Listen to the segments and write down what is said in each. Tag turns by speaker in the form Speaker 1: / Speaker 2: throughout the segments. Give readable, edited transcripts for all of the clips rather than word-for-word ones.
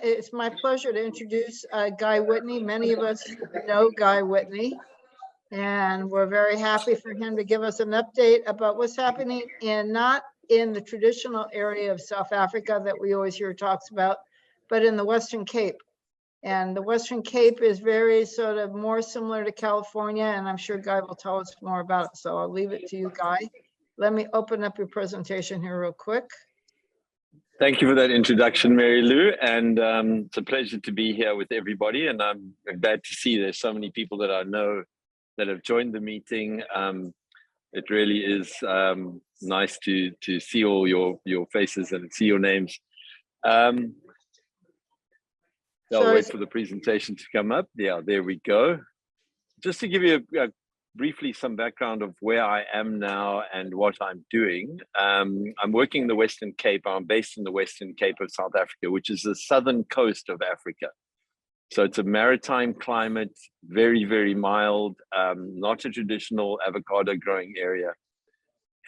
Speaker 1: It's my pleasure to introduce Guy Witney. Many of us know Guy Witney, and we're very happy for him to give us an update about what's happening not in the traditional area of South Africa that we always hear talks about, but in the Western Cape. And the Western Cape is very sort of more similar to California, and I'm sure Guy will tell us more about it. So I'll leave it to you, Guy. Let me open up your presentation here real quick.
Speaker 2: Thank you for that introduction, Mary Lou, and it's a pleasure to be here with everybody, and I'm glad to see there's so many people that I know that have joined the meeting. It really is nice to see all your faces and see your names. I'll wait for the presentation to come up. Yeah, there we go. Just to give you briefly some background of where I am now and what I'm doing. I'm working in the Western Cape. I'm based in the Western Cape of South Africa, which is the southern coast of Africa. So it's a maritime climate, very, very mild, not a traditional avocado growing area.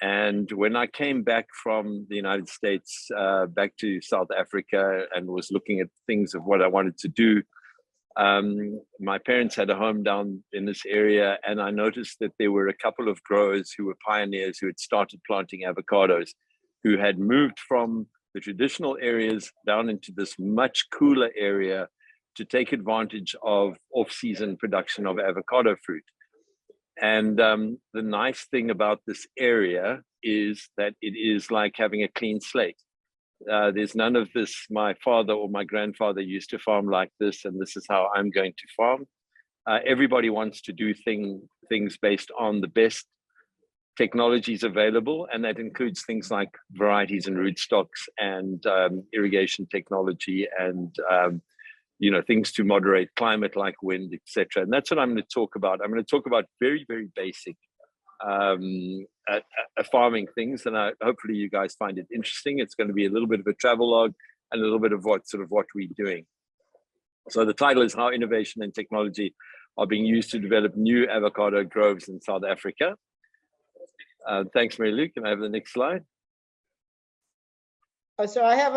Speaker 2: And when I came back from the United States, back to South Africa and was looking at things of what I wanted to do, my parents had a home down in this area, and I noticed that there were a couple of growers who were pioneers who had started planting avocados, who had moved from the traditional areas down into this much cooler area to take advantage of off-season production of avocado fruit. And the nice thing about this area is that it is like having a clean slate. There's none of this, my father or my grandfather used to farm like this, and this is how I'm going to farm. Everybody wants to do things based on the best technologies available, and that includes things like varieties and rootstocks and irrigation technology and things to moderate climate like wind, etc. And that's what I'm going to talk about. I'm going to talk about very, very basic farming things, and hopefully you guys find it interesting. It's going to be a little bit of a travelogue and a little bit of what we're doing. So the title is How Innovation and Technology Are Being Used to Develop New Avocado Groves in South Africa. Thanks, Mary Lou. Can I have the next slide?
Speaker 1: So I have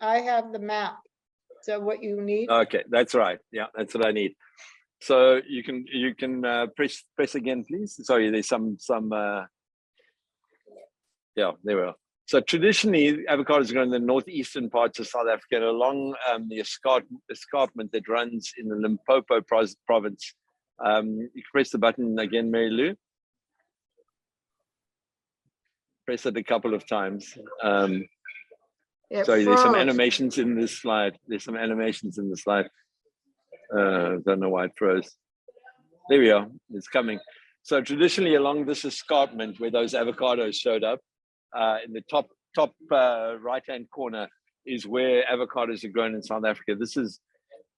Speaker 1: I have the map. So what you need?
Speaker 2: Okay, that's right. Yeah, that's what I need. So you can press again, please. Sorry, there's some yeah, there we are. So traditionally, avocados are grown in the northeastern parts of South Africa and along the escarpment that runs in the Limpopo province. You can press the button again, Mary Lou. Press it a couple of times. Sorry, there's some animations in this slide. Don't know why it froze. There we are, it's coming. So traditionally along this escarpment where those avocados showed up, in the top right-hand corner is where avocados are grown in South Africa. This is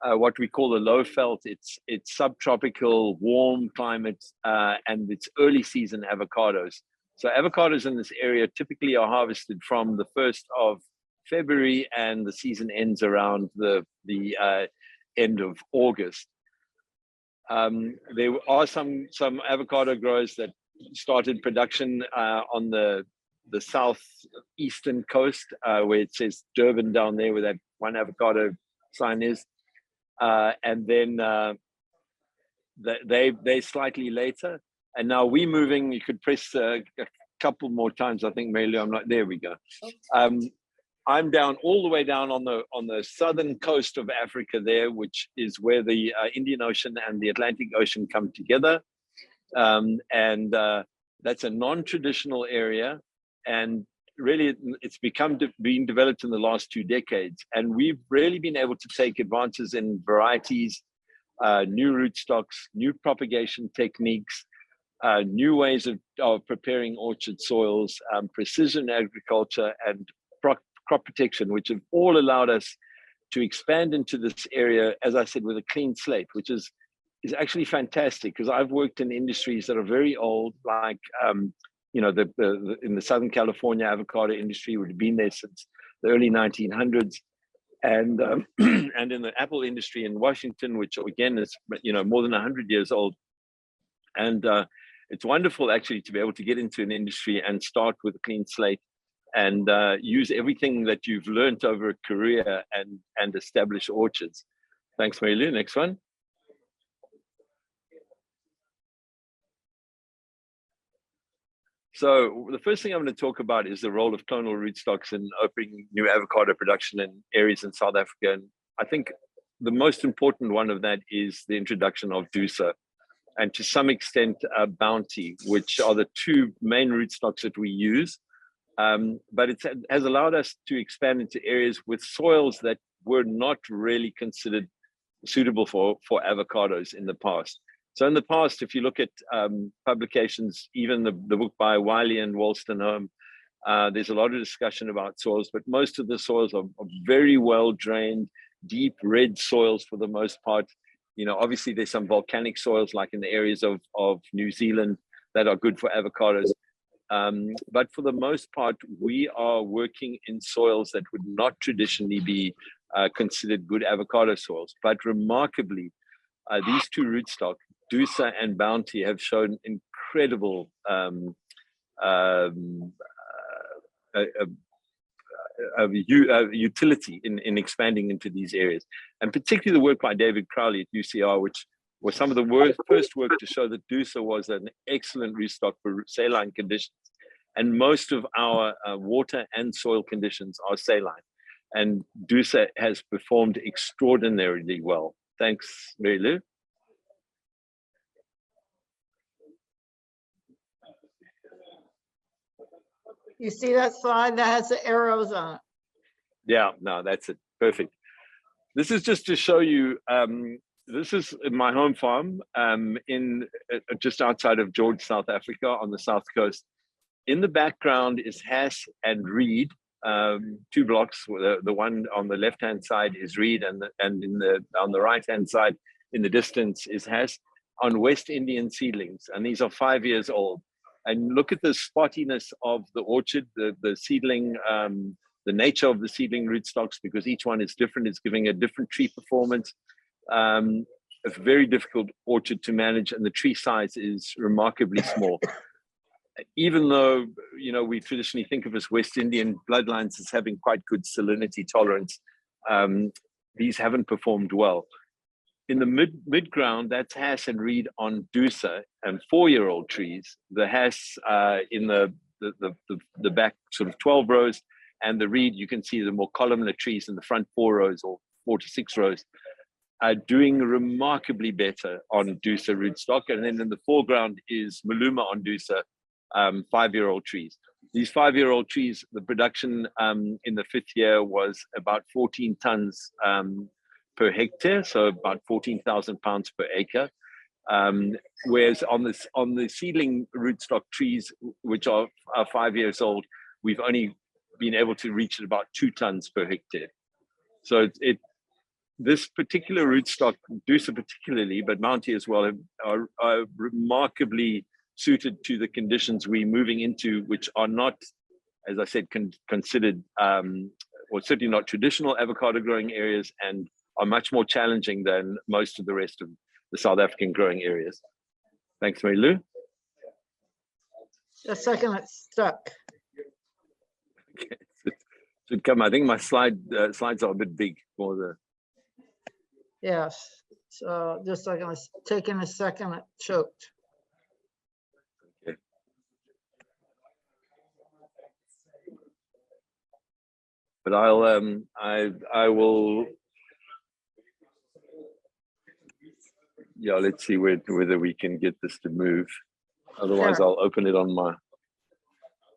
Speaker 2: what we call the low veld. It's subtropical, warm climate, and it's early season avocados. So avocados in this area typically are harvested from the 1st of February, and the season ends around the end of August. There are some avocado growers that started production on the southeastern coast, where it says Durban down there, where that one avocado sign is, and then they slightly later. And now we're moving. You could press a couple more times. I think, Mary Lou, I'm not there. We go. I'm down all the way down on the southern coast of Africa there, which is where the Indian Ocean and the Atlantic Ocean come together. And that's a non-traditional area. And really, it's being developed in the last 2 decades. And we've really been able to take advances in varieties, new rootstocks, new propagation techniques, new ways of preparing orchard soils, precision agriculture, and crop protection, which have all allowed us to expand into this area, as I said, with a clean slate, which is actually fantastic, because I've worked in industries that are very old, like in the Southern California avocado industry, would have been there since the early 1900s, and and in the apple industry in Washington, which again is more than 100 years old. And it's wonderful actually to be able to get into an industry and start with a clean slate and use everything that you've learned over a career and establish orchards. Thanks, Mary Lou. Next one. So the first thing I'm going to talk about is the role of clonal rootstocks in opening new avocado production in areas in South Africa. And I think the most important one of that is the introduction of Dusa, and to some extent Bounty, which are the two main rootstocks that we use. But it has allowed us to expand into areas with soils that were not really considered suitable for avocados in the past. So in the past, if you look at publications, even the book by Wiley and Wolstenholme, there's a lot of discussion about soils, but most of the soils are very well drained, deep red soils for the most part. You know, obviously there's some volcanic soils like in the areas of New Zealand that are good for avocados. But for the most part, we are working in soils that would not traditionally be considered good avocado soils. But remarkably, these two rootstocks, Dusa and Bounty, have shown incredible utility in expanding into these areas. And particularly the work by David Crowley at UCR, which was some of the first work to show that Dusa was an excellent rootstock for saline conditions. And most of our water and soil conditions are saline. And Dusa has performed extraordinarily well. Thanks, Mary Lou.
Speaker 1: You see that slide that has the arrows on it?
Speaker 2: Yeah, no, that's it. Perfect. This is just to show you, this is my home farm in just outside of George, South Africa on the south coast. In the background is Hass and Reed, two blocks. The one on the left-hand side is Reed, and on the right-hand side in the distance is Hass on West Indian seedlings. And these are 5 years old. And look at the spottiness of the orchard, the seedling, the nature of the seedling rootstocks, because each one is different. It's giving a different tree performance. It's a very difficult orchard to manage, and the tree size is remarkably small. Even though, you know, we traditionally think of as West Indian bloodlines as having quite good salinity tolerance, these haven't performed well. In the mid ground, that's Hass and Reed on Dusa and 4-year-old trees. The Hass in the back sort of 12 rows, and the Reed, you can see the more columnar trees in the front 4 rows or 4 to 6 rows are doing remarkably better on Dusa rootstock. And then in the foreground is Maluma on Dusa, 5-year-old trees. These 5-year-old trees, the production in the 5th year was about 14 tons per hectare, so about 14,000 pounds per acre. Whereas on the seedling rootstock trees, which are 5 years old, we've only been able to reach about 2 tons per hectare. So this particular rootstock, Dusa particularly, but Bounty as well, are remarkably suited to the conditions we're moving into, which are not, as I said, considered, or certainly not traditional avocado growing areas, and are much more challenging than most of the rest of the South African growing areas. Thanks, Mary Lou.
Speaker 1: A second, it's stuck.
Speaker 2: Okay. Should come. I think my slides are a bit big for the.
Speaker 1: Yes. So just like it's taking a second, it choked.
Speaker 2: Okay. But I will. Yeah, let's see whether we can get this to move. Otherwise,
Speaker 1: Sure.
Speaker 2: I'll open it on my.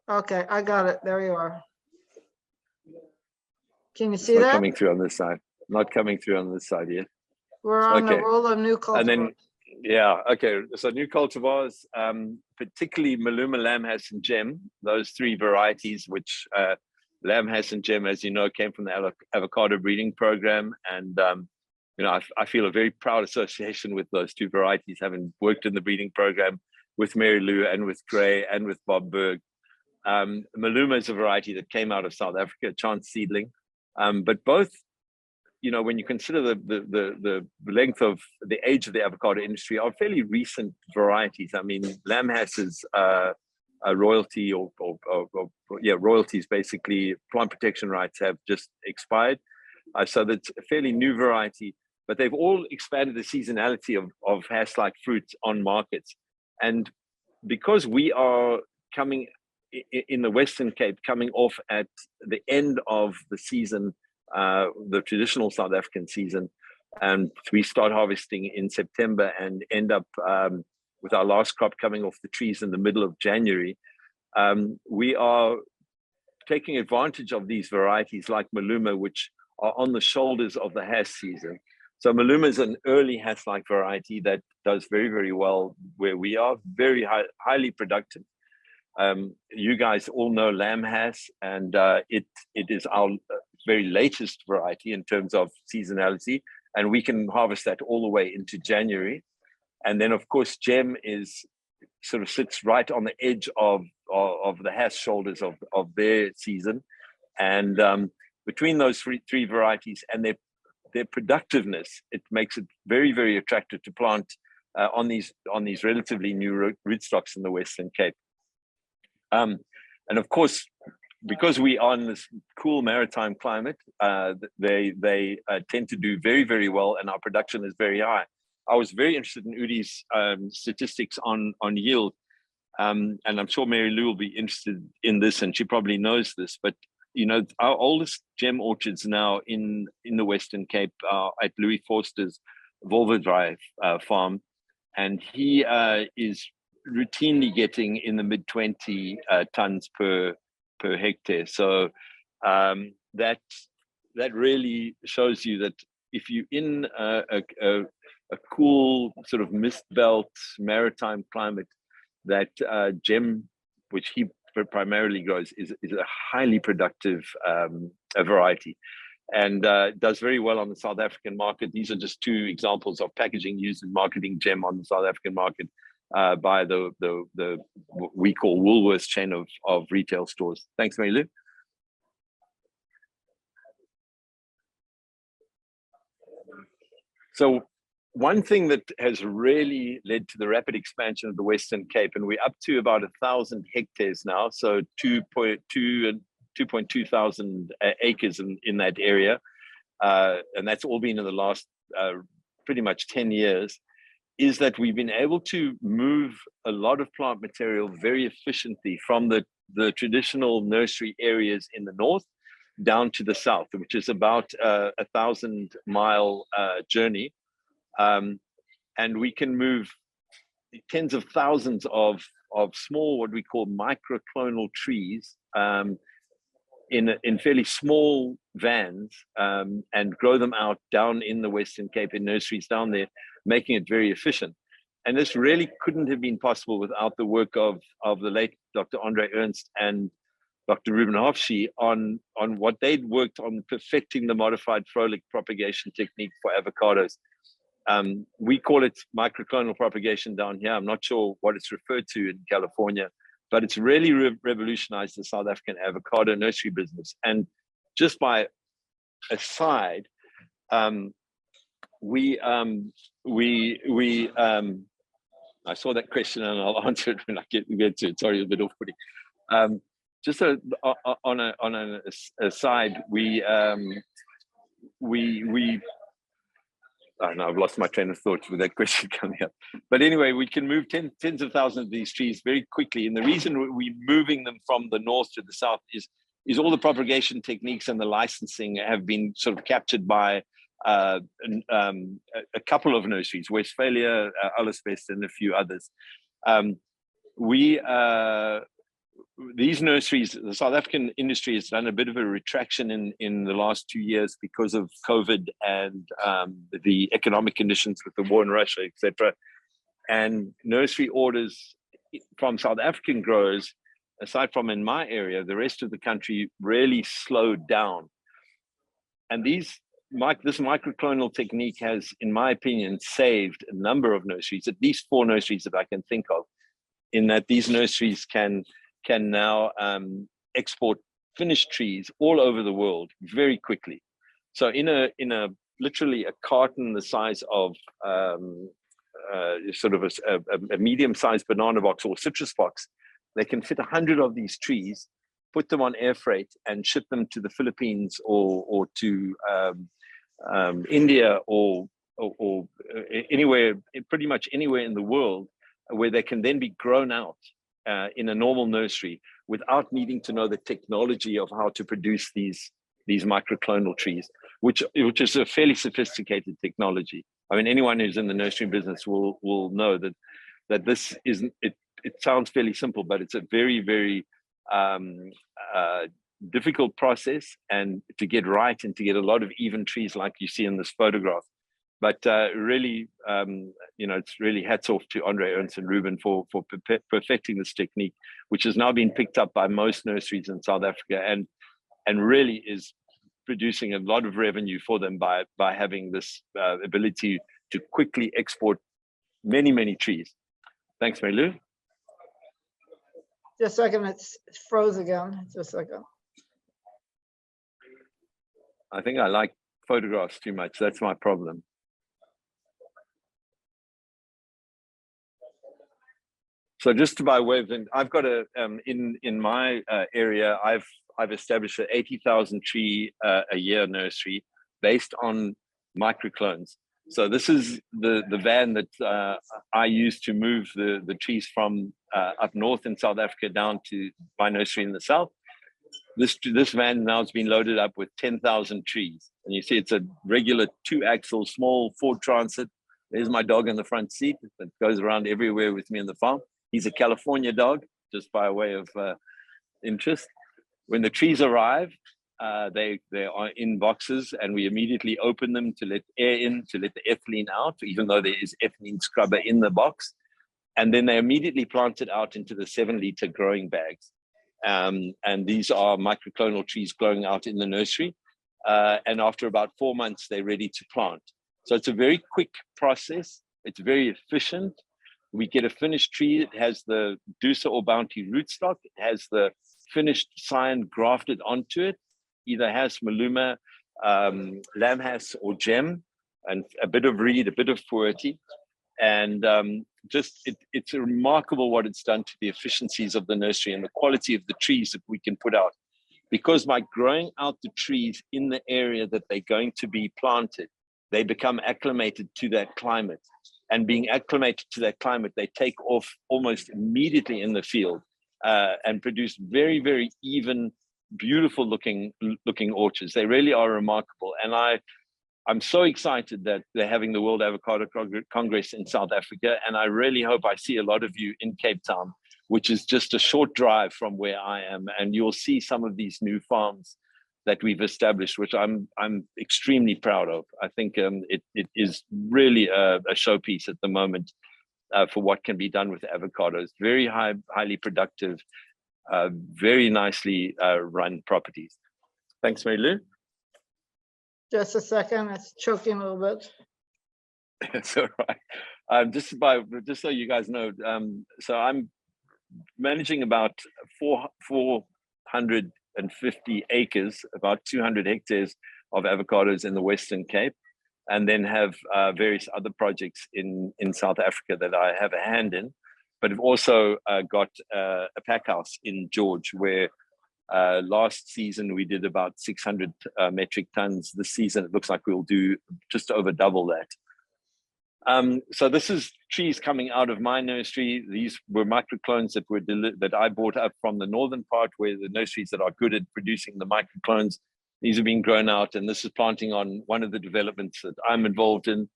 Speaker 1: Okay, I got it. There you are. Can you
Speaker 2: It's
Speaker 1: see
Speaker 2: not
Speaker 1: that?
Speaker 2: coming through on this side. Not coming through on this side yet.
Speaker 1: We're on the
Speaker 2: Okay.
Speaker 1: roll of new cultivars.
Speaker 2: And then, yeah, okay. So new cultivars, particularly Maluma, Lamb-Hass, and Gem, those 3 varieties, which Lamb-Hass and Gem, as you know, came from the avocado breeding program. And, you know, I feel a very proud association with those 2 varieties, having worked in the breeding program with Mary Lou and with Gray and with Bob Berg. Maluma is a variety that came out of South Africa, chance seedling. But both, you know, when you consider the length of the age of the avocado industry, are fairly recent varieties. I mean, Lamb-Hass is royalty yeah, royalties, basically plant protection rights, have just expired. So that's a fairly new variety, but they've all expanded the seasonality of Hass-like fruits on markets. And because we are coming in the Western Cape, coming off at the end of the season, the traditional South African season, and we start harvesting in September and end up with our last crop coming off the trees in the middle of January, we are taking advantage of these varieties like Maluma, which are on the shoulders of the Hass season. So Maluma is an early Hass-like variety that does very, very well where we are, very highly productive. You guys all know Lamb Hass, and it is our very latest variety in terms of seasonality, and we can harvest that all the way into January. And then, of course, Gem is sort of sits right on the edge of the Hass shoulders of their season, and between those three varieties and their productiveness, it makes it very, very attractive to plant on these relatively new rootstocks in the Western Cape. And of course, because we are in this cool maritime climate, they tend to do very, very well, and our production is very high. I was very interested in Udi's statistics on yield, and I'm sure Mary Lou will be interested in this, and she probably knows this. But you know, our oldest Gem orchards now in the Western Cape are at Louis Forster's Volva Drive farm, and he is routinely getting in the mid-20 tons per hectare. So that really shows you that if you're in a cool sort of mist belt maritime climate, that Gem, which he primarily grows, is a highly productive a variety, and does very well on the South African market. These are just two examples of packaging used in marketing Gem on the South African market by the what we call Woolworths chain of retail stores. Thanks, Mary Lou. So one thing that has really led to the rapid expansion of the Western Cape, and we're up to about 1,000 hectares now, so 2.2 thousand acres in that area, and that's all been in the last pretty much 10 years, is that we've been able to move a lot of plant material very efficiently from the traditional nursery areas in the north down to the south, which is about a 1,000-mile journey. And we can move tens of thousands of small, what we call microclonal trees in fairly small vans, and grow them out down in the Western Cape in nurseries down there, making it very efficient. And this really couldn't have been possible without the work of the late Dr. Andre Ernst and Dr. Ruben Hofschi on what they'd worked on, perfecting the modified Froelich propagation technique for avocados. We call it microclonal propagation down here. I'm not sure what it's referred to in California, but it's really revolutionized the South African avocado nursery business. And just by aside, I saw that question and I'll answer it when I get to it. Sorry, a bit off-putting. Just on an aside, I don't know, I've lost my train of thought with that question coming up. But anyway, we can move tens of thousands of these trees very quickly. And the reason we're moving them from the north to the south is all the propagation techniques and the licensing have been sort of captured by a couple of nurseries, Westphalia, Alles and a few others. These nurseries, the South African industry has done a bit of a retraction in the last 2 years because of COVID and the economic conditions with the war in Russia, etc. And nursery orders from South African growers, aside from in my area, the rest of the country really slowed down. And this microclonal technique has, in my opinion, saved a number of nurseries, at least 4 nurseries that I can think of, in that these nurseries can now export finished trees all over the world very quickly. So in a literally a carton the size of sort of a medium-sized banana box or citrus box, they can fit 100 of these trees, put them on air freight, and ship them to the Philippines or to India or anywhere, pretty much anywhere in the world, where they can then be grown out in a normal nursery without needing to know the technology of how to produce these microclonal trees, which is a fairly sophisticated technology. I mean, anyone who's in the nursery business will know that this isn't it. It sounds fairly simple, but it's a very, very difficult process, and to get right and to get a lot of even trees like you see in this photograph. But really, it's really hats off to Andre, Ernst, and Ruben for perfecting this technique, which has now been picked up by most nurseries in South Africa, and really is producing a lot of revenue for them by having this ability to quickly export many, many trees. Thanks, Melu.
Speaker 1: Just a second, it's froze again. Just a second.
Speaker 2: I think I like photographs too much. That's my problem. So just by way of, I've got in my area, I've established an 80,000 tree a year nursery based on microclones. So this is the van that I use to move the trees from up north in South Africa down to my nursery in the south. This van now has been loaded up with 10,000 trees. And you see it's a regular 2-axle small Ford Transit. There's my dog in the front seat that goes around everywhere with me in the farm. He's a California dog, just by way of interest. When the trees arrive, they are in boxes, and we immediately open them to let air in, to let the ethylene out, even though there is ethylene scrubber in the box. And then they're immediately planted out into the 7-liter growing bags. And these are microclonal trees growing out in the nursery. And after about 4 months, they're ready to plant. So it's a very quick process. It's very efficient. We get a finished tree. It has the Dusa or Bounty rootstock. It has the finished sign grafted onto it. Either has Maluma, Lamhas, or Gem, and a bit of reed, a bit of Fuerti. And it's remarkable what it's done to the efficiencies of the nursery and the quality of the trees that we can put out. Because by growing out the trees in the area that they're going to be planted, they become acclimated to that climate. And being acclimated to that climate, they take off almost immediately in the field and produce very, very even, beautiful looking orchards. They really are remarkable. And I'm so excited that they're having the World Avocado Congress in South Africa. And I really hope I see a lot of you in Cape Town, which is just a short drive from where I am. And you'll see some of these new farms that we've established, which I'm extremely proud of. I think it is really a showpiece at the moment for what can be done with avocados. Very highly productive, very nicely run properties. Thanks, Mary Lou.
Speaker 1: Just a second, it's choking a little bit.
Speaker 2: That's all right. Just so you guys know, so I'm managing about 450 acres, about 200 hectares of avocados in the Western Cape, and then have various other projects in South Africa that I have a hand in. But I've also got a pack house in George, where last season we did about 600 metric tons. This season it looks like we'll do just over double that. So this is trees coming out of my nursery. These were microclones that I bought up from the northern part, where the nurseries that are good at producing the microclones, these are being grown out. And this is planting on one of the developments that I'm involved in.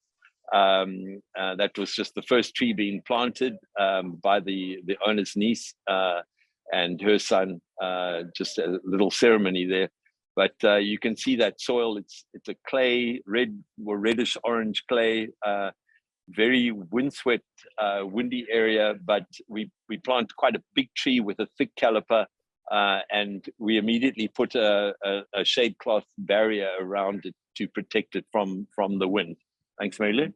Speaker 2: That was just the first tree being planted by the owner's niece and her son. Just a little ceremony there. But you can see that soil, it's a clay, red or reddish orange clay, very windswept, windy area, but we plant quite a big tree with a thick caliper, and we immediately put a shade cloth barrier around it to protect it from the wind. Thanks, Mary Lou.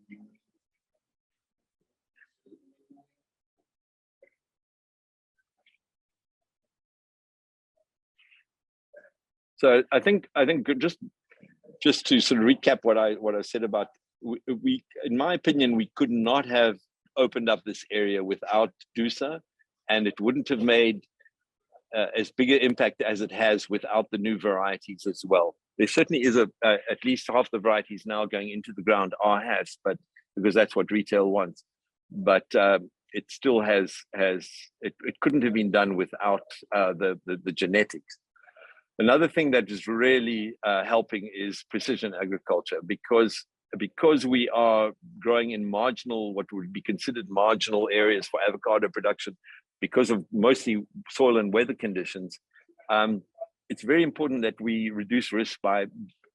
Speaker 2: So I think just to sort of recap what I said about, we in my opinion, we could not have opened up this area without Dusa and it wouldn't have made as big an impact as it has without the new varieties as well. There certainly is at least half the varieties now going into the ground are has, but because that's what retail wants. But it still has it couldn't have been done without the genetics. Another thing that is really helping is precision agriculture, because we are growing in marginal, what would be considered marginal areas for avocado production, because of mostly soil and weather conditions. It's very important that we reduce risk by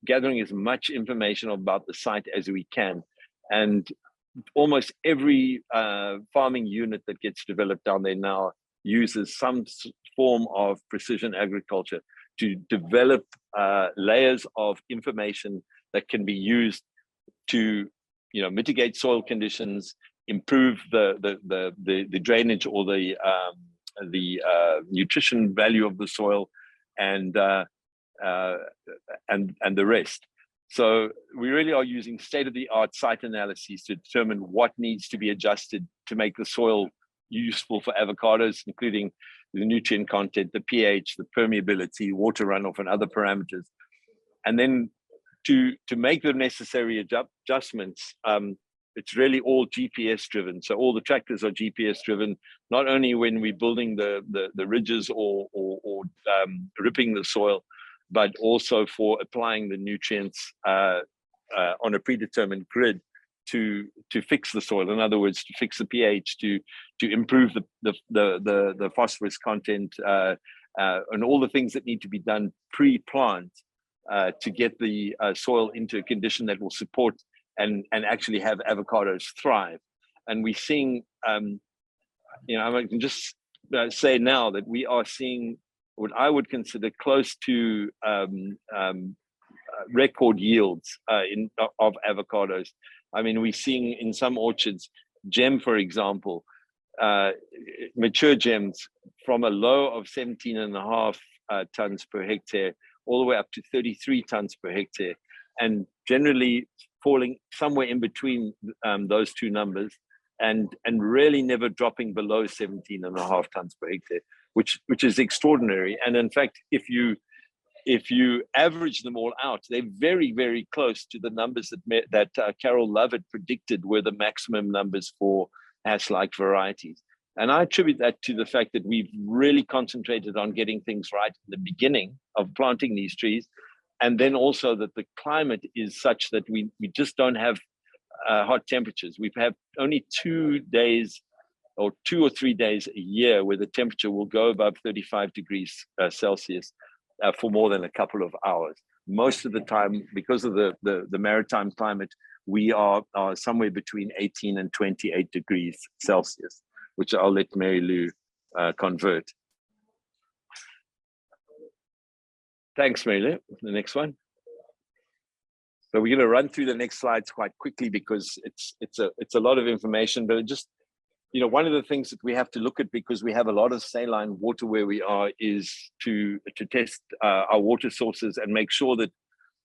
Speaker 2: gathering as much information about the site as we can. And almost every farming unit that gets developed down there now uses some form of precision agriculture to develop layers of information that can be used to, mitigate soil conditions, improve the drainage or the nutrition value of the soil, and the rest. So we really are using state-of-the-art site analyses to determine what needs to be adjusted to make the soil useful for avocados, including the nutrient content, the pH, the permeability, water runoff, and other parameters. And then to make the necessary adjustments, it's really all GPS driven. So all the tractors are GPS driven, not only when we're building the ridges or ripping the soil, but also for applying the nutrients on a predetermined grid to fix the soil. In other words, to fix the pH, to improve the phosphorus content, and all the things that need to be done pre-plant to get the soil into a condition that will support and actually have avocados thrive. And we're seeing, I can just say now that we are seeing what I would consider close to record yields of avocados. I mean, we're seeing in some orchards, gem, for example, mature gems from a low of 17.5 tons per hectare, all the way up to 33 tons per hectare, and generally falling somewhere in between those two numbers, and really never dropping below 17.5 tons per hectare, which is extraordinary. And in fact, if you average them all out, they're very, very close to the numbers that Carol Lovett predicted were the maximum numbers for ash-like varieties. And I attribute that to the fact that we've really concentrated on getting things right in the beginning of planting these trees. And then also that the climate is such that we just don't have hot temperatures. We've had only 2 days or 2 or 3 days a year where the temperature will go above 35 degrees Celsius for more than a couple of hours. Most of the time, because of the maritime climate, we are somewhere between 18 and 28 degrees Celsius, which I'll let Mary Lou convert. Thanks, Mary Lou. The next one. So we're going to run through the next slides quite quickly because it's a lot of information, but it just, one of the things that we have to look at, because we have a lot of saline water where we are, is to test our water sources and make sure that,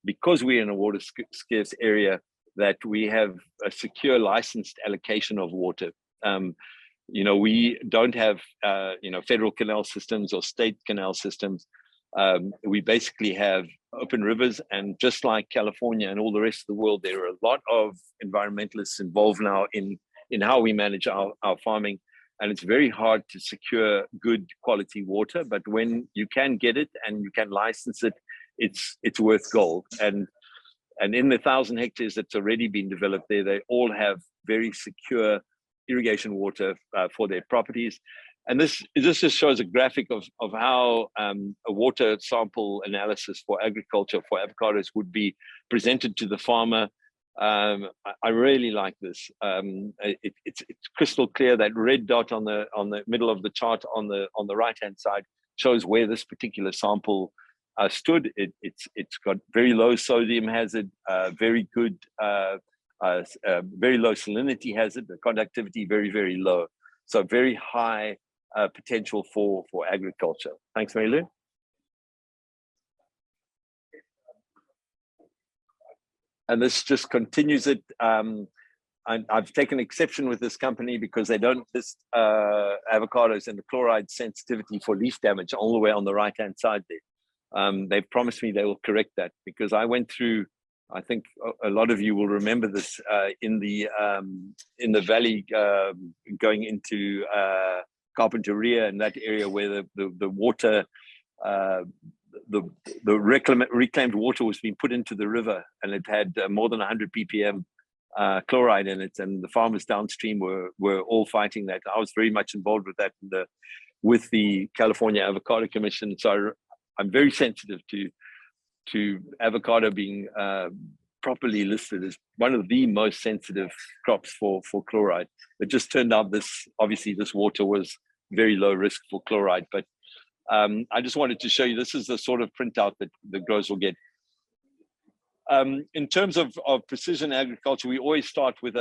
Speaker 2: because we're in a water scarce area, that we have a secure licensed allocation of water. We don't have federal canal systems or state canal systems. We basically have open rivers, and just like California and all the rest of the world, there are a lot of environmentalists involved now in how we manage our farming, and it's very hard to secure good quality water. But when you can get it and you can license it, it's worth gold. And in the 1,000 hectares that's already been developed there, they all have very secure irrigation water for their properties. And this just shows a graphic of how a water sample analysis for agriculture for avocados would be presented to the farmer. I really like this. It's crystal clear. That red dot on the middle of the chart on the right hand side shows where this particular sample stood. It's got very low sodium hazard, very good, very low salinity hazard. The conductivity very, very low. So very high potential for agriculture. Thanks, Mary Lou. And this just continues it. I've taken exception with this company because they don't list avocados and the chloride sensitivity for leaf damage all the way on the right-hand side there. They've promised me they will correct that, because I went through, I think a lot of you will remember this, in the valley going into Carpinteria and that area where the water, the reclaimed water was being put into the river, and it had more than 100 ppm chloride in it, and the farmers downstream were all fighting that. I was very much involved with that with the California Avocado Commission, so I'm very sensitive to avocado being properly listed as one of the most sensitive crops for chloride. It just turned out this water was very low risk for chloride, but I just wanted to show you, this is the sort of printout that the growers will get. In terms of precision agriculture, we always start with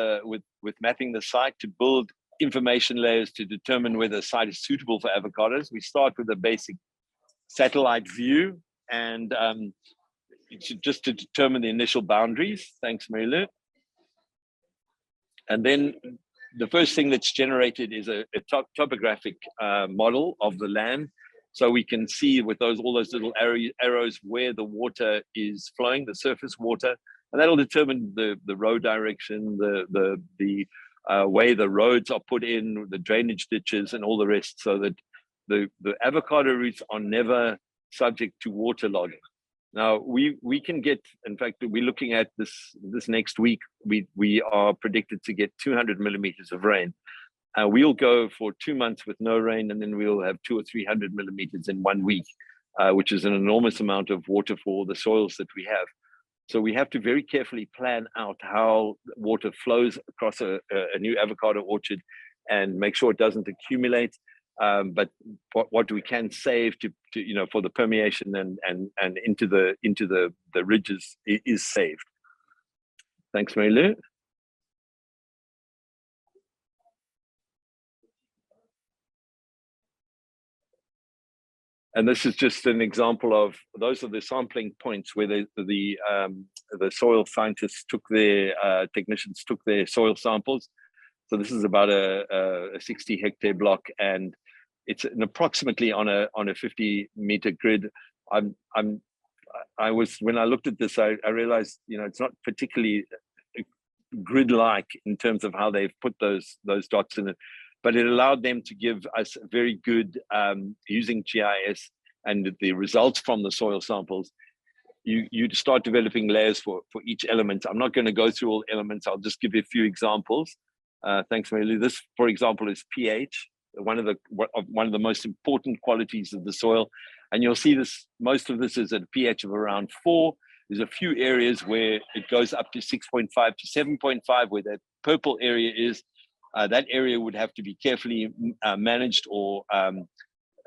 Speaker 2: mapping the site to build information layers to determine whether the site is suitable for avocados. We start with a basic satellite view, and just to determine the initial boundaries. Thanks, Mary-Lou. And then the first thing that's generated is a topographic model of the land. So we can see with all those little arrows where the water is flowing, the surface water, and that'll determine the road direction, the way the roads are put in, the drainage ditches, and all the rest, so that the avocado roots are never subject to waterlogging. Now we can get, in fact, we're looking at this next week. We are predicted to get 200 millimeters of rain. We'll go for 2 months with no rain, and then we'll have 200 or 300 millimeters in 1 week, which is an enormous amount of water for the soils that we have. So we have to very carefully plan out how water flows across a new avocado orchard and make sure it doesn't accumulate. But what we can save to for the permeation and into the ridges is saved. Thanks, Mary-Lou. And this is just an example of, those are the sampling points where the soil scientists technicians took their soil samples. So this is about a 60 hectare block, and it's approximately on a 50-meter grid. When I looked at this, I realized, it's not particularly grid-like in terms of how they've put those dots in it. But it allowed them to give us a very good, using GIS and the results from the soil samples, you start developing layers for each element. I'm not going to go through all elements. I'll just give you a few examples. Thanks, Mary-Lou. This, for example, is pH, one of the most important qualities of the soil. And you'll see this, most of this is at a pH of around 4. There's a few areas where it goes up to 6.5 to 7.5, where that purple area is. That area would have to be carefully managed, or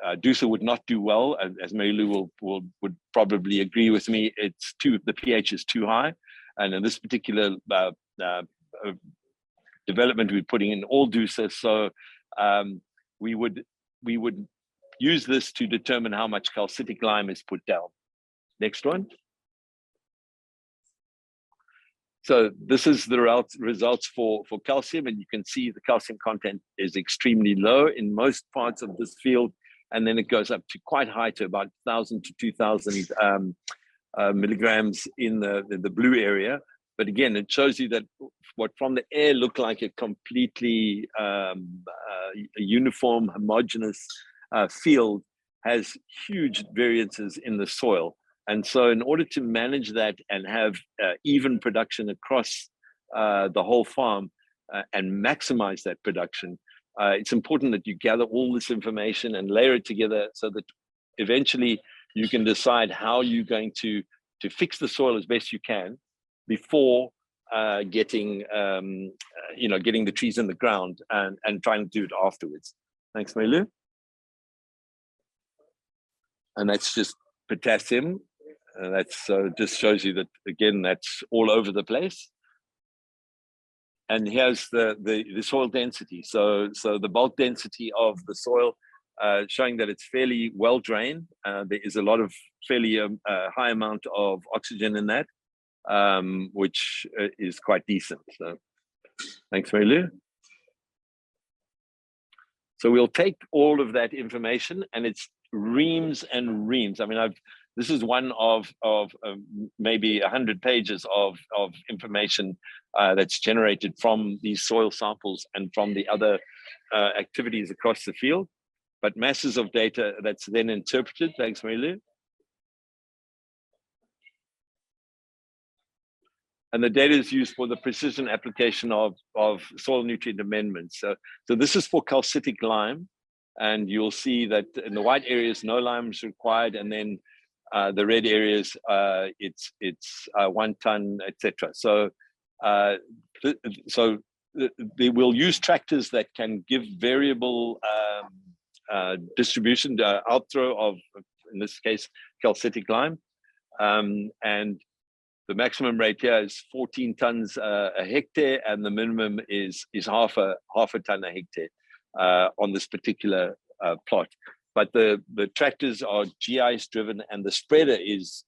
Speaker 2: Dusa would not do well. As Mary-Lou would probably agree with me, the pH is too high. And in this particular development, we're putting in all Dusa. So we would use this to determine how much calcitic lime is put down. Next one. So this is the results for calcium, and you can see the calcium content is extremely low in most parts of this field, and then it goes up to quite high, to about 1,000 to 2,000 milligrams in the blue area. But again, it shows you that what from the air looked like a completely uniform, homogeneous field has huge variances in the soil. And so in order to manage that and have even production across the whole farm and maximize that production, it's important that you gather all this information and layer it together so that eventually you can decide how you're going to fix the soil as best you can before getting the trees in the ground and trying to do it afterwards. Thanks, Mary-Lou. And that's just potassium. That's just shows you that, again, that's all over the place. And here's the soil density. So the bulk density of the soil, showing that it's fairly well drained. There is a lot of fairly high amount of oxygen in that, which is quite decent. So Thanks, Mary Lou. So we'll take all of that information, and it's reams and reams. I mean, this is one of maybe 100 pages of information that's generated from these soil samples and from the other activities across the field, but masses of data that's then interpreted. Thanks, Mary Lou. And the data is used for the precision application of soil nutrient amendments. So this is for calcitic lime, and you'll see that in the white areas, no lime is required, and then the red areas, it's 1 ton, etc. So they will use tractors that can give variable distribution, outthrow of, in this case, calcitic lime, and the maximum rate here is 14 tons a hectare, and the minimum is half a ton a hectare on this particular plot. But the tractors are GIS driven, and the spreader is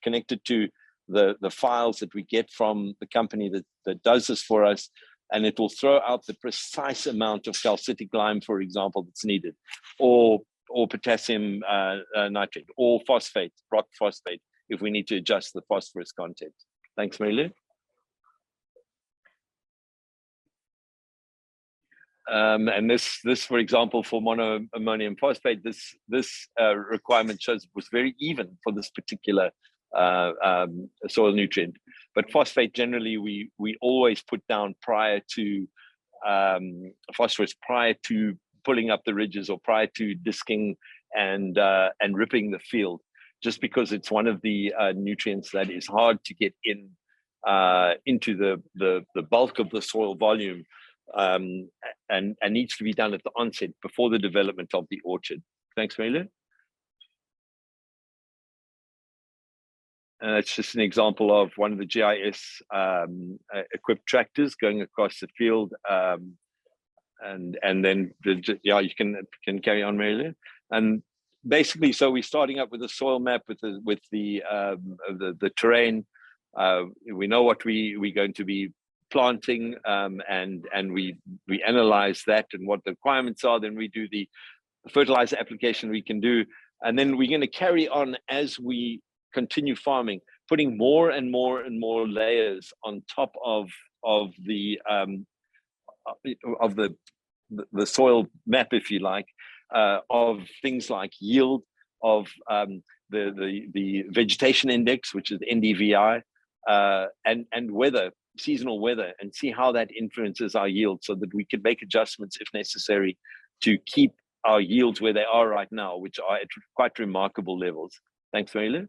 Speaker 2: connected to the files that we get from the company that does this for us, and it will throw out the precise amount of calcitic lime, for example, that's needed, or potassium nitrate, or phosphate, rock phosphate, if we need to adjust the phosphorus content. Thanks, Mary Lou. And this, for example, for monoammonium phosphate, this requirement shows it was very even for this particular soil nutrient. But phosphate, generally, we always put down prior to phosphorus, prior to pulling up the ridges or prior to disking and ripping the field, just because it's one of the nutrients that is hard to get into the bulk of the soil volume, and needs to be done at the onset before the development of the orchard. Thanks, Mary Lou. It's just an example of one of the GIS equipped tractors going across the field, and then you can carry on, Mary Lou. And basically, so we're starting up with a soil map with the terrain. We know what we're going to be planting, and we analyze that and what the requirements are. Then we do the fertilizer application we can do, and then we're going to carry on as we continue farming, putting more and more and more layers on top of the soil map, if you like, of things like yield, of the vegetation index, which is NDVI, and weather, seasonal weather, and see how that influences our yield, so that we can make adjustments if necessary to keep our yields where they are right now, which are at quite remarkable levels. Thanks, Mary Lou.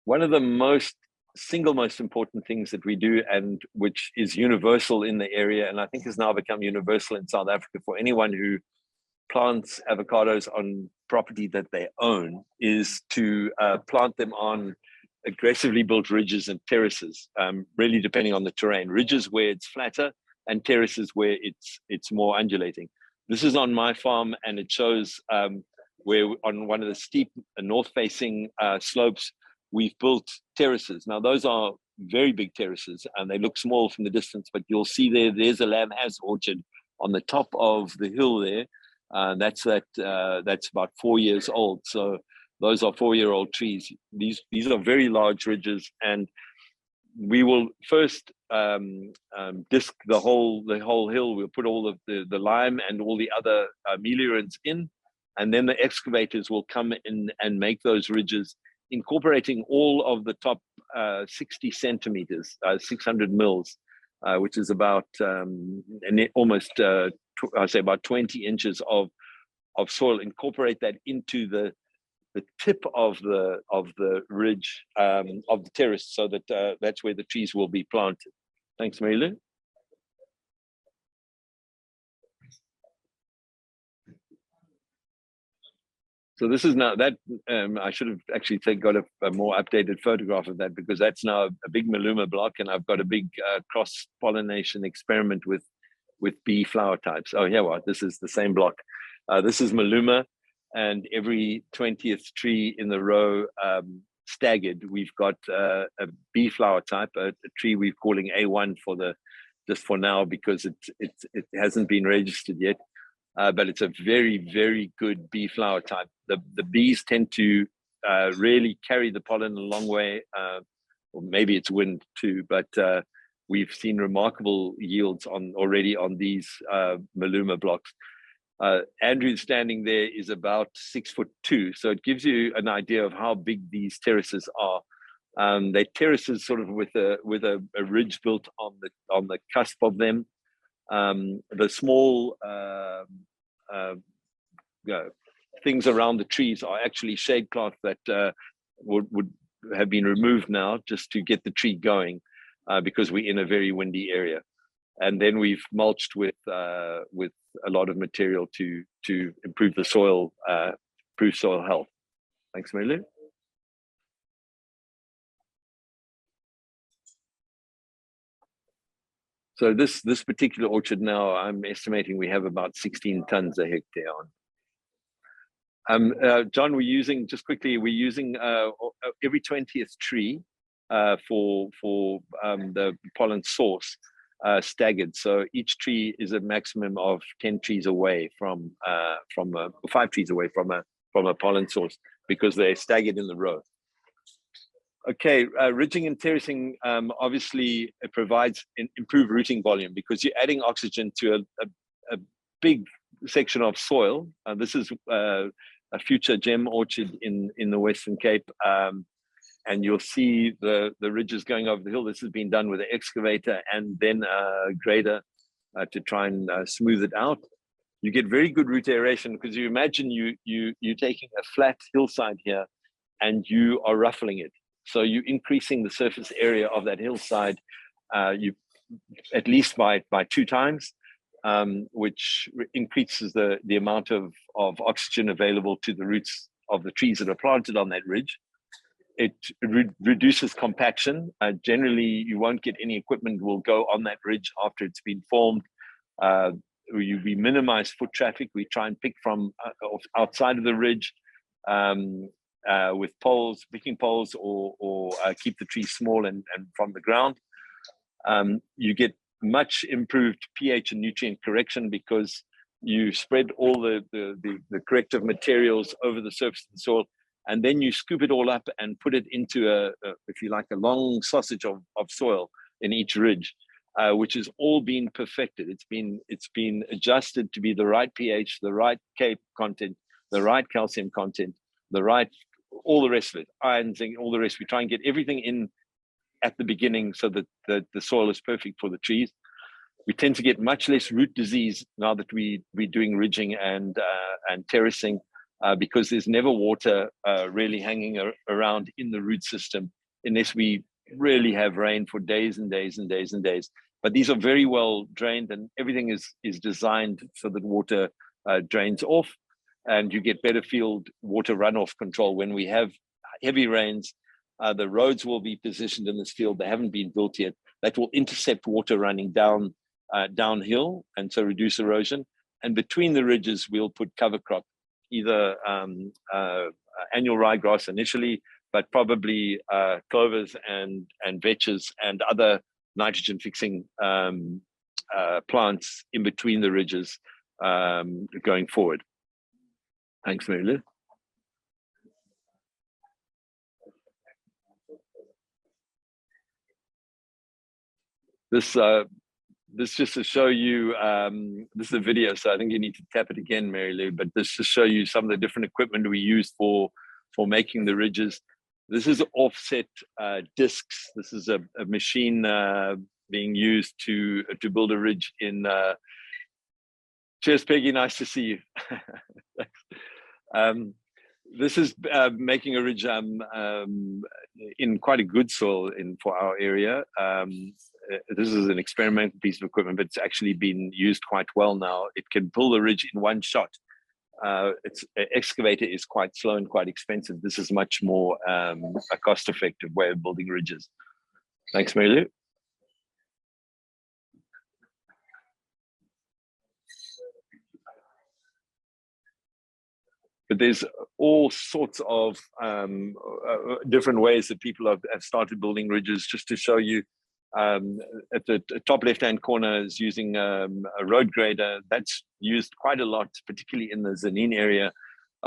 Speaker 2: One of the single most important things that we do, and which is universal in the area, and I think has now become universal in South Africa for anyone who plants avocados on property that they own, is to plant them on aggressively built ridges and terraces, really depending on the terrain. Ridges where it's flatter, and terraces where it's more undulating. This is on my farm, and it shows where on one of the steep north-facing slopes, we've built terraces. Now, those are very big terraces, and they look small from the distance, but you'll see there's a lamb has orchard on the top of the hill there. That's about 4 years old. So those are 4-year-old trees. These are very large ridges, and we will first disc the whole hill. We'll put all of the lime and all the other ameliorants in, and then the excavators will come in and make those ridges, incorporating all of the top 60 centimeters, 600 mils, which is about almost, I say about 20 inches of soil. Incorporate that into the tip of the ridge of the terrace, so that that's where the trees will be planted. Thanks, Mary Lou. So this is now that I should have actually got a more updated photograph of that, because that's now a big Maluma block, and I've got a big cross-pollination experiment with bee flower types. Oh, yeah, well, this is the same block. This is Maluma, and every 20th tree in the row staggered. We've got a bee flower type, a tree we're calling A1 for the just for now because it hasn't been registered yet. But it's a very, very good bee flower type. The bees tend to really carry the pollen a long way, or maybe it's wind too, but we've seen remarkable yields already on these Maluma blocks. Andrew standing there is about 6'2", so it gives you an idea of how big these terraces are. They're terraces sort of with a ridge built on the cusp of them. The small things around the trees are actually shade cloth that would have been removed now just to get the tree going, because we're in a very windy area. And then we've mulched with a lot of material to improve the soil, improve soil health. Thanks, Mary Lou. So this particular orchard now, I'm estimating we have about 16 tons a hectare on. John, we're using, just quickly, we're using every 20th tree for the pollen source staggered. So each tree is a maximum of 10 trees away from 5 trees away from a pollen source, because they're staggered in the row. Okay, ridging and terracing, obviously it provides an improved rooting volume because you're adding oxygen to a big section of soil. This is a future gem orchard in the Western Cape, and you'll see the ridges going over the hill. This has been done with an excavator and then a grader to try and smooth it out. You get very good root aeration because you imagine you're taking a flat hillside here and you are ruffling it. So you're increasing the surface area of that hillside, you at least by 2 times, which increases the amount of oxygen available to the roots of the trees that are planted on that ridge. It reduces compaction. Generally, you won't get any equipment will go on that ridge after it's been formed. We minimize foot traffic. We try and pick from outside of the ridge. With poles, picking poles, or keep the trees small and from the ground. You get much improved pH and nutrient correction because you spread all the corrective materials over the surface of the soil, and then you scoop it all up and put it into if you like, a long sausage of soil in each ridge, which has all been perfected. It's been adjusted to be the right pH, the right K content, the right calcium content, the right, all the rest of it, iron, zinc, all the rest. We try and get everything in at the beginning so that the soil is perfect for the trees. We tend to get much less root disease now that we're doing ridging and terracing, because there's never water really hanging around in the root system unless we really have rain for days and days and days and days. But these are very well drained, and everything is designed so that water drains off, and you get better field water runoff control. When we have heavy rains, the roads will be positioned in this field. They haven't been built yet. That will intercept water running downhill, and so reduce erosion. And between the ridges, we'll put cover crop, either annual ryegrass initially, but probably clovers and vetches and other nitrogen fixing plants in between the ridges going forward. Thanks, Mary Lou. This just to show you, this is a video, so I think you need to tap it again, Mary Lou, but this to show you some of the different equipment we use for making the ridges. This is offset discs. This is a machine being used to build a ridge in. Cheers, Peggy. Nice to see you. This is making a ridge in quite a good soil for our area. This is an experimental piece of equipment, but it's actually been used quite well now. It can pull the ridge in one shot. Its excavator is quite slow and quite expensive. This is much more a cost-effective way of building ridges. Thanks, Mary Lou. but there's all sorts of different ways that people have started building ridges. Just to show you, at the top left-hand corner is using a road grader. That's used quite a lot, particularly in the Zanin area.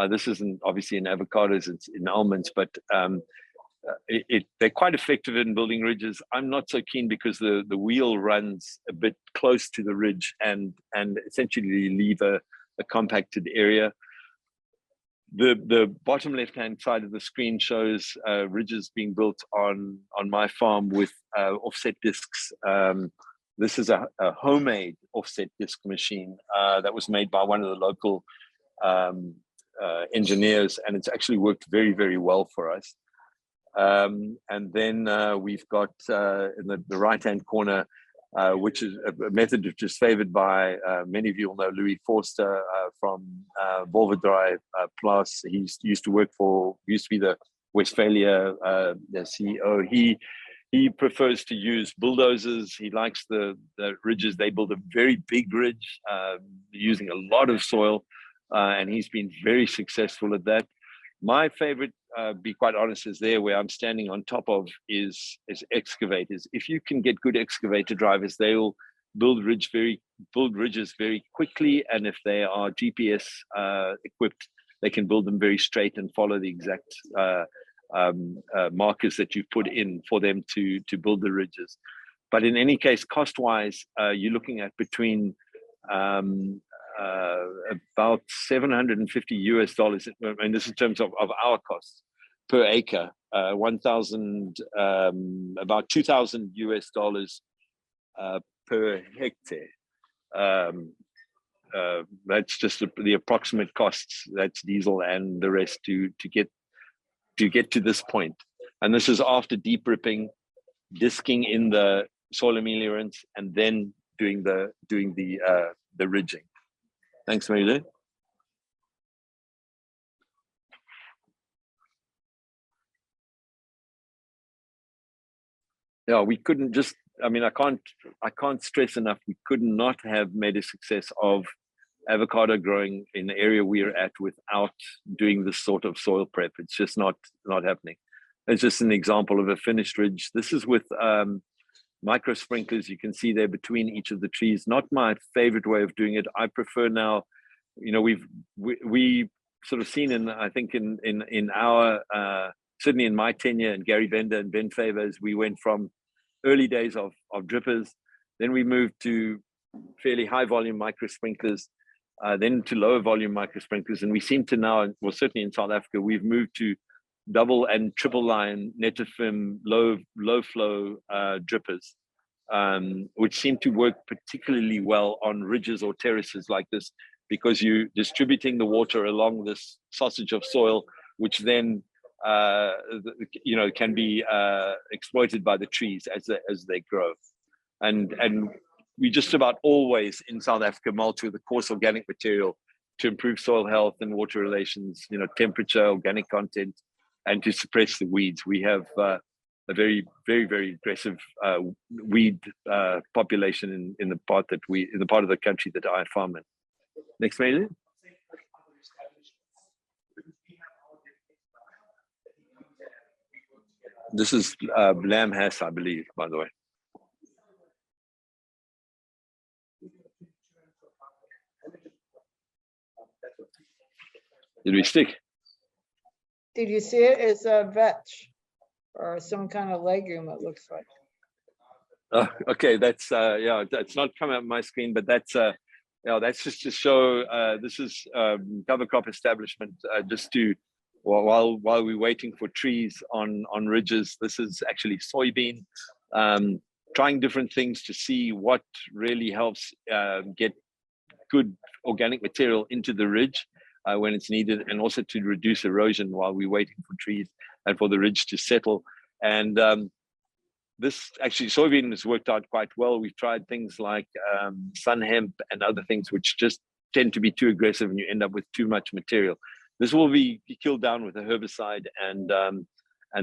Speaker 2: This isn't obviously in avocados, it's in almonds, but they're quite effective in building ridges. I'm not so keen because the wheel runs a bit close to the ridge and essentially leave a compacted area. The bottom left-hand side of the screen shows ridges being built on my farm with offset discs. This is a homemade offset disc machine that was made by one of the local engineers, and it's actually worked very, very well for us. And then we've got in the right-hand corner, which is a method which is favored by many of you will know Louis Forster from Volverdry Plus. He used to be the Westphalia the CEO. He prefers to use bulldozers. He likes the ridges. They build a very big ridge using a lot of soil, and he's been very successful at that. My favorite, be quite honest, is there where I'm standing on top of is excavators. If you can get good excavator drivers, they will build ridges very quickly, and if they are GPS equipped, they can build them very straight and follow the exact markers that you've put in for them to build the ridges. But in any case, cost-wise, you're looking at between about $750 and this is in terms of our costs per acre, about $2,000 per hectare. That's just the approximate costs. That's diesel and the rest to get to this point. And this is after deep ripping, disking in the soil ameliorants, and then doing the ridging. Thanks, Mary-Lou. Yeah, we couldn't just, I mean, I can't stress enough, we could not have made a success of avocado growing in the area we're at without doing this sort of soil prep. It's just not happening. It's just an example of a finished ridge. This is with micro sprinklers. You can see there between each of the trees. Not my favorite way of doing it. I prefer now, you know, we sort of seen in, I think in our, certainly in my tenure, and Gary Vender and Ben Favors, we went from early days of drippers, then we moved to fairly high volume micro sprinklers, then to lower volume micro sprinklers, and we seem to now, well, certainly in South Africa, we've moved to double and triple line Netafim low flow drippers, which seem to work particularly well on ridges or terraces like this, because you're distributing the water along this sausage of soil, which then you know, can be exploited by the trees as they grow. And we just about always in South Africa mulch with a coarse organic material to improve soil health and water relations, you know, temperature, organic content, and to suppress the weeds. We have a very, very, very aggressive weed population in the part of the country that I farm in. Next, Mary. This is Lamb Hass, I believe, by the way. Did we stick?
Speaker 1: Did you see it? It's a vetch or some kind of legume, it looks like.
Speaker 2: Oh, okay, that's yeah, that's not coming up on my screen, but that's yeah, that's just to show this is cover crop establishment, just to while we're waiting for trees on ridges. This is actually soybean, trying different things to see what really helps get good organic material into the ridge when it's needed, and also to reduce erosion while we're waiting for trees and for the ridge to settle. And this actually, soybean has worked out quite well. We've tried things like sun hemp and other things which just tend to be too aggressive and you end up with too much material. This will be killed down with a herbicide and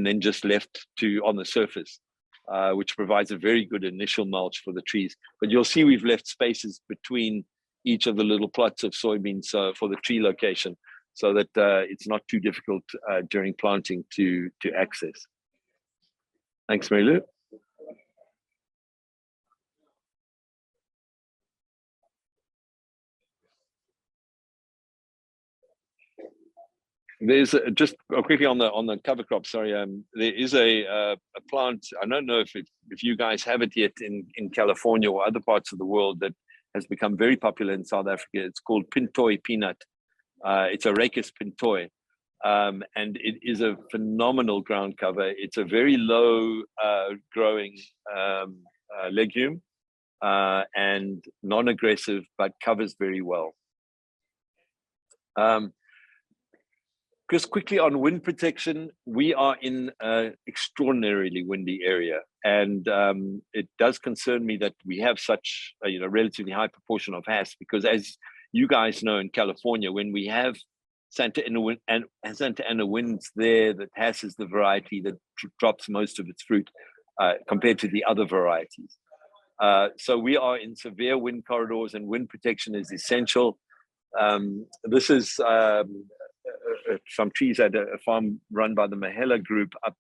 Speaker 2: then just left on the surface, which provides a very good initial mulch for the trees. But you'll see we've left spaces between each of the little plots of soybeans for the tree location. so that it's not too difficult during planting to access. Thanks, Mary Lou. There's just quickly on the cover crop. Sorry, there is a plant. I don't know if you guys have it yet in California or other parts of the world that has become very popular in South Africa. It's called pintoi peanut. It's a Rachis pintoi, and it is a phenomenal ground cover. It's a very low growing legume and non-aggressive, but covers very well. Just quickly on wind protection, we are in an extraordinarily windy area, and it does concern me that we have such a relatively high proportion of hass, because as you guys know, in California, when we have Santa Ana winds there, that hass is the variety that drops most of its fruit compared to the other varieties. So we are in severe wind corridors, and wind protection is essential. This is some trees at a farm run by the Mahela group up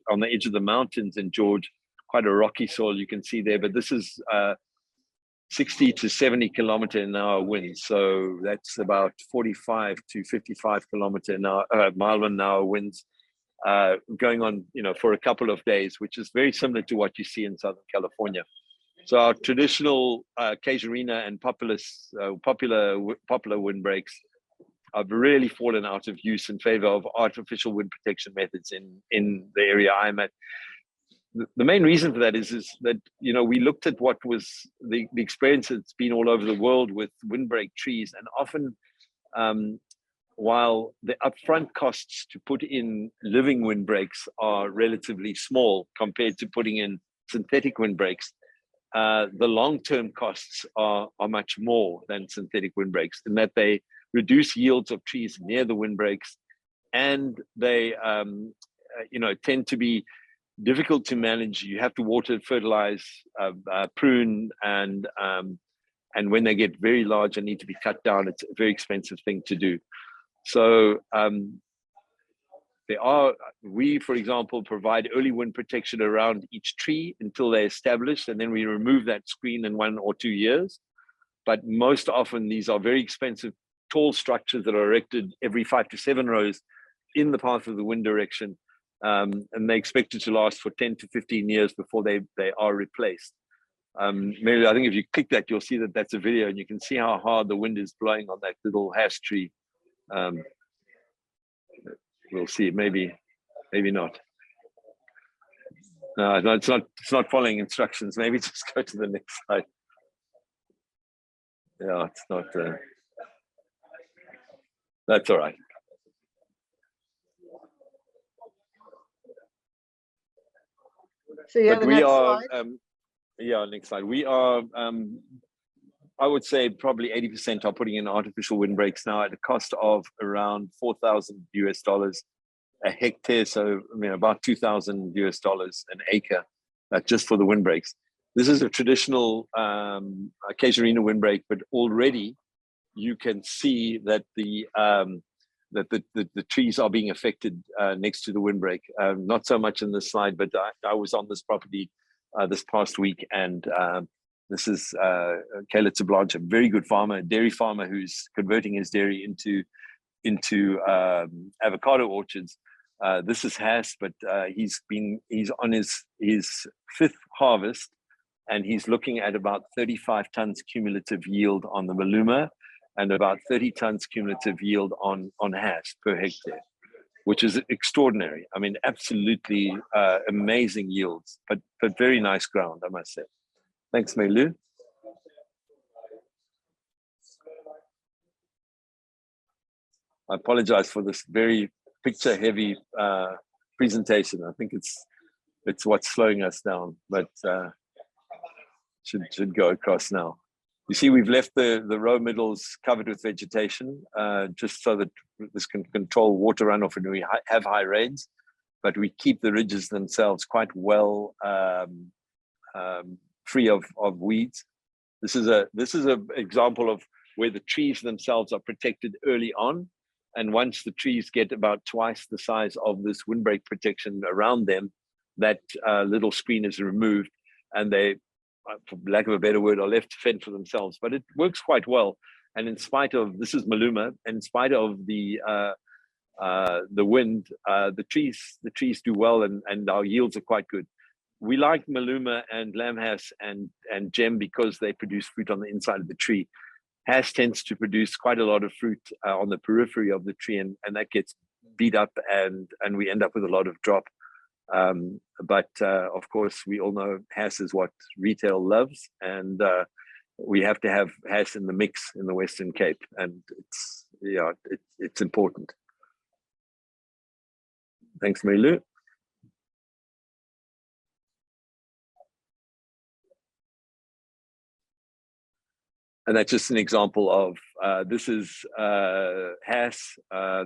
Speaker 2: on the edge of the mountains in George, quite a rocky soil you can see there, but this is 60 to 70 km/h winds. So that's about 45 to 55 mile/h winds going on, for a couple of days, which is very similar to what you see in Southern California. So our traditional casuarina and popular windbreaks have really fallen out of use in favor of artificial wind protection methods in the area I'm at. The main reason for that is that, we looked at what was the experience that's been all over the world with windbreak trees, and often while the upfront costs to put in living windbreaks are relatively small compared to putting in synthetic windbreaks, the long-term costs are much more than synthetic windbreaks, in that they reduce yields of trees near the windbreaks, and they tend to be difficult to manage. You have to water, fertilize, prune, and when they get very large and need to be cut down, it's a very expensive thing to do. So we, for example, provide early wind protection around each tree until they're established, and then we remove that screen in 1 or 2 years. But most often these are very expensive, tall structures that are erected every 5 to 7 rows in the path of the wind direction, and they expect it to last for 10 to 15 years before they are replaced. Mary, I think if you click that, you'll see that that's a video, and you can see how hard the wind is blowing on that little hash tree. We'll see. Maybe not. No, it's not following instructions. Maybe just go to the next slide. Yeah, it's not. That's all right.
Speaker 1: So you have the next slide?
Speaker 2: Next slide. We are, I would say probably 80% are putting in artificial windbreaks now at a cost of around $4,000 a hectare. So, about $2,000 an acre, just for the windbreaks. This is a traditional casuarina windbreak, but already you can see that the trees are being affected next to the windbreak. Not so much in this slide, but I was on this property this past week, and this is Caleb Blanche, a very good farmer, a dairy farmer who's converting his dairy into avocado orchards. This is Hass, but he's on his 5th harvest, and he's looking at about 35 tons cumulative yield on the Maluma, and about 30 tons cumulative yield on hash per hectare, which is extraordinary. I mean, absolutely amazing yields, but very nice ground, I must say. Thanks, Melu. I apologize for this very picture-heavy presentation. I think it's what's slowing us down, but should go across now. You see, we've left the row middles covered with vegetation, just so that this can control water runoff when we have high rains, but we keep the ridges themselves quite well free of weeds. This is an example of where the trees themselves are protected early on, And once the trees get about twice the size of this windbreak protection around them, that little screen is removed, and they, for lack of a better word, are left to fend for themselves. But it works quite well. And in spite of, this is Maluma, in spite of the wind, the trees do well, and our yields are quite good. We like Maluma and Lamhass and Gem because they produce fruit on the inside of the tree. Hass tends to produce quite a lot of fruit on the periphery of the tree, and that gets beat up, and we end up with a lot of drop. But of course, we all know Hass is what retail loves, and we have to have Hass in the mix in the Western Cape, and it's important. Thanks, Mary-Lou. And that's just an example of, this is Hass,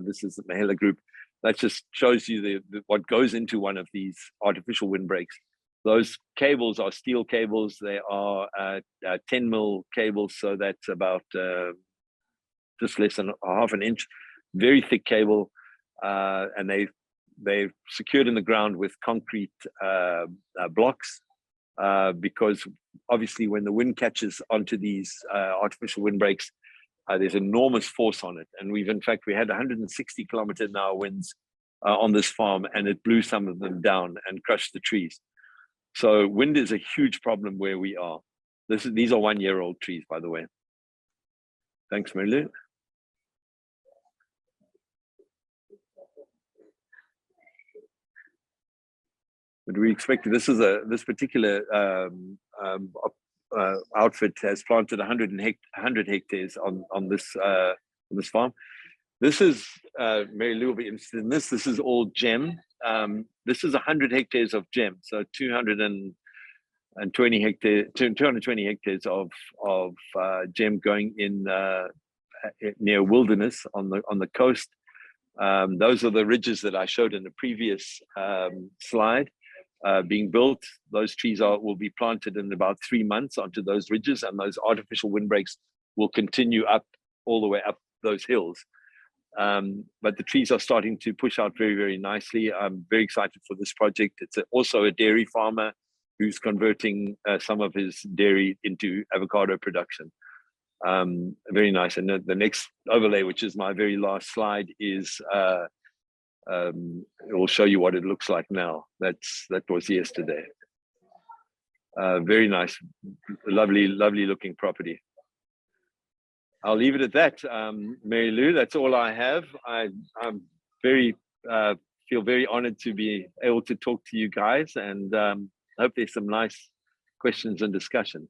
Speaker 2: this is the Mahela group. That just shows you what goes into one of these artificial windbreaks. Those cables are steel cables. They are 10 mil cables, so that's about just less than half an inch. Very thick cable, and they're secured in the ground with concrete blocks. Because obviously when the wind catches onto these artificial windbreaks, there's enormous force on it. And we had 160 kilometer-an-hour winds on this farm, and it blew some of them down and crushed the trees. So wind is a huge problem where we are. These are 1-year-old trees, by the way. Thanks, Mary-Lou. But we expect this particular outfit has planted 100 hectares on this farm. This is Mary-Lou will be interested in this. This is all Gem. This is 100 hectares of Gem, so 220 hectares of Gem going in near Wilderness on the coast. Those are the ridges that I showed in the previous slide. Being built, those trees will be planted in about 3 months onto those ridges, and those artificial windbreaks will continue up all the way up those hills. But the trees are starting to push out very, very nicely. I'm very excited for this project. It's also a dairy farmer who's converting some of his dairy into avocado production. Very nice. And the next overlay, which is my very last slide, is it will show you what it looks like now. That was yesterday. Very nice, lovely looking property. I'll leave it at that, Mary-Lou. That's all I have. I'm feel very honored to be able to talk to you guys, and hope there's some nice questions and discussion.